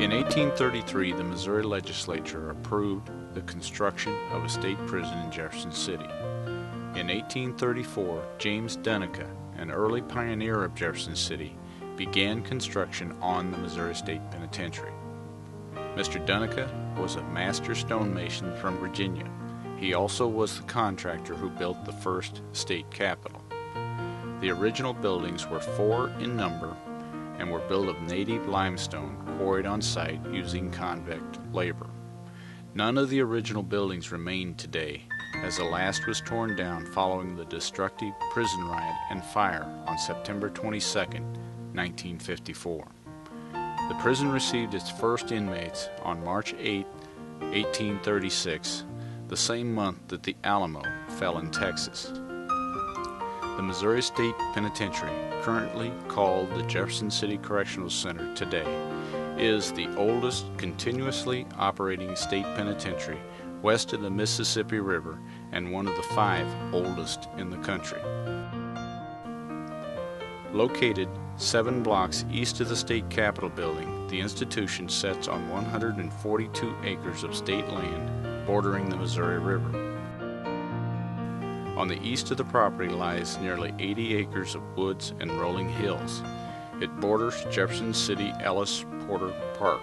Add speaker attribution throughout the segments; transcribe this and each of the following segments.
Speaker 1: In 1833, the Missouri legislature approved the construction of a state prison in Jefferson City. In 1834, James Dunica, an early pioneer of Jefferson City, began construction on the Missouri State Penitentiary. Mr. Dunica was a master stonemason from Virginia. He also was the contractor who built the first state capitol. The original buildings were 4 in number and were built of native limestone quarried on site using convict labor. None of the original buildings remain today, as the last was torn down following the destructive prison riot and fire on September 22, 1954. The prison received its first inmates on March 8, 1836, the same month that the Alamo fell in Texas. The Missouri State Penitentiary, currently called the Jefferson City Correctional Center today, is the oldest continuously operating state penitentiary west of the Mississippi River and one of the 5 oldest in the country. Located 7 blocks east of the state capitol building, the institution sits on 142 acres of state land bordering the Missouri River. On the east of the property lies nearly 80 acres of woods and rolling hills. It borders Jefferson City Ellis Porter Park.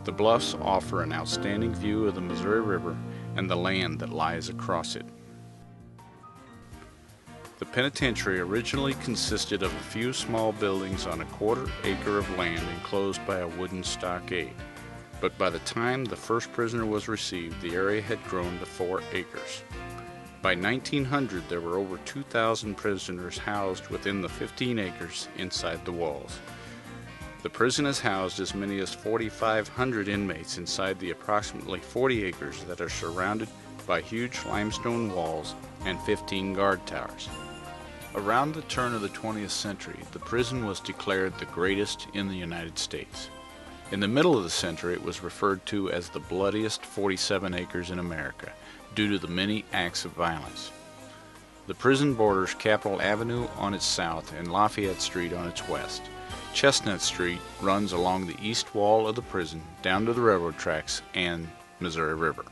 Speaker 1: The bluffs offer an outstanding view of the Missouri River and the land that lies across it. The penitentiary originally consisted of a few small buildings on a 1/4 acre of land enclosed by a wooden stockade. But by the time the first prisoner was received, the area had grown to 4 acres. By 1900, there were over 2,000 prisoners housed within the 15 acres inside the walls. The prison has housed as many as 4,500 inmates inside the approximately 40 acres that are surrounded by huge limestone walls and 15 guard towers. Around the turn of the 20th century, the prison was declared the greatest in the United States. In the middle of the century, it was referred to as the bloodiest 47 acres in America, due to the many acts of violence. The prison borders Capitol Avenue on its south and Lafayette Street on its west. Chestnut Street runs along the east wall of the prison down to the railroad tracks and Missouri River.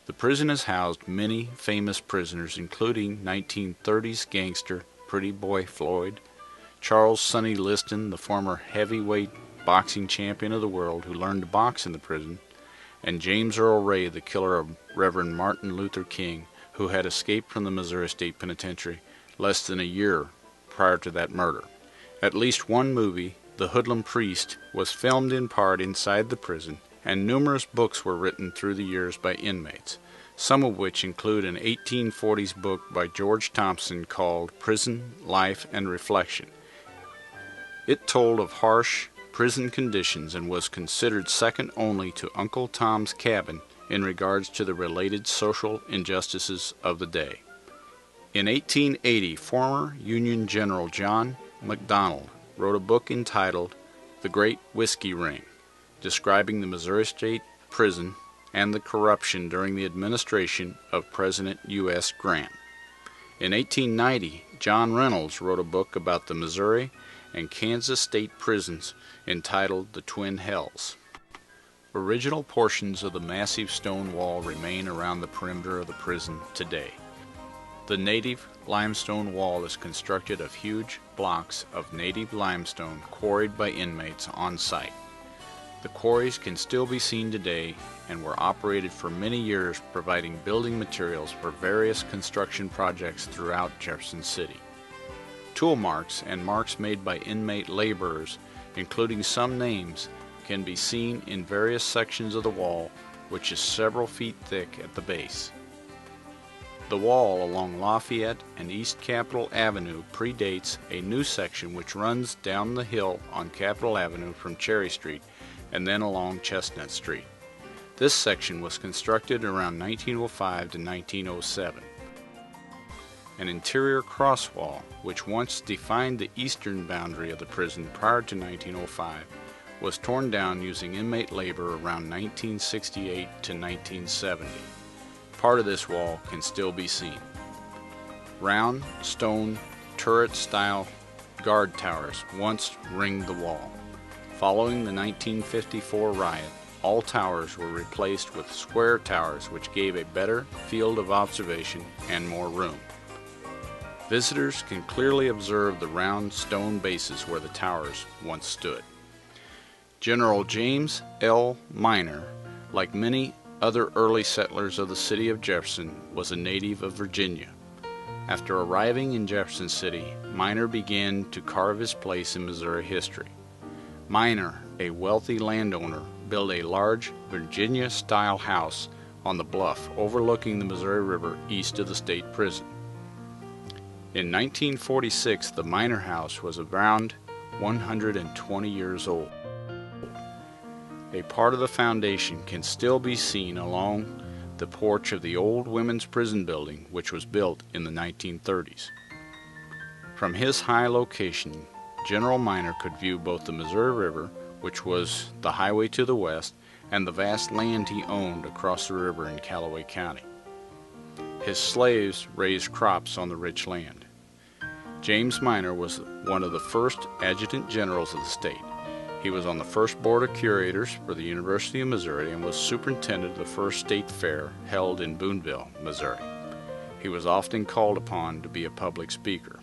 Speaker 1: The prison has housed many famous prisoners, including 1930s gangster Pretty Boy Floyd, Charles Sonny Liston, the former heavyweight boxing champion of the world who learned to box in the prison, and James Earl Ray, the killer of Reverend Martin Luther King, who had escaped from the Missouri State Penitentiary less than a year prior to that murder. At least one movie, The Hoodlum Priest, was filmed in part inside the prison, and numerous books were written through the years by inmates, some of which include an 1840s book by George Thompson called Prison, Life, and Reflection. It told of harsh prison conditions and was considered second only to Uncle Tom's Cabin in regards to the related social injustices of the day. In 1880, former Union General John McDonald wrote a book entitled The Great Whiskey Ring, describing the Missouri State Prison and the corruption during the administration of President U.S. Grant. In 1890, John Reynolds wrote a book about the Missouri and Kansas state prisons entitled The Twin Hells. Original portions of the massive stone wall remain around the perimeter of the prison today. The native limestone wall is constructed of huge blocks of native limestone quarried by inmates on site. The quarries can still be seen today and were operated for many years, providing building materials for various construction projects throughout Jefferson City. Tool marks and marks made by inmate laborers, including some names, can be seen in various sections of the wall, which is several feet thick at the base. The wall along Lafayette and East Capitol Avenue predates a new section which runs down the hill on Capitol Avenue from Cherry Street and then along Chestnut Street. This section was constructed around 1905 to 1907. An interior cross wall, which once defined the eastern boundary of the prison prior to 1905, was torn down using inmate labor around 1968 to 1970. Part of this wall can still be seen. Round, stone, turret-style guard towers once ringed the wall. Following the 1954 riot, all towers were replaced with square towers, which gave a better field of observation and more room. Visitors can clearly observe the round stone bases where the towers once stood. General James L. Miner, like many other early settlers of the city of Jefferson, was a native of Virginia. After arriving in Jefferson City, Miner began to carve his place in Missouri history. Miner, a wealthy landowner, built a large Virginia-style house on the bluff overlooking the Missouri River east of the state prison. In 1946, the Miner house was around 120 years old. A part of the foundation can still be seen along the porch of the old women's prison building, which was built in the 1930s. From his high location, General Miner could view both the Missouri River, which was the highway to the west, and the vast land he owned across the river in Callaway County. His slaves raised crops on the rich land. James Miner was one of the first adjutant generals of the state. He was on the first board of curators for the University of Missouri and was superintendent of the first state fair held in Booneville, Missouri. He was often called upon to be a public speaker.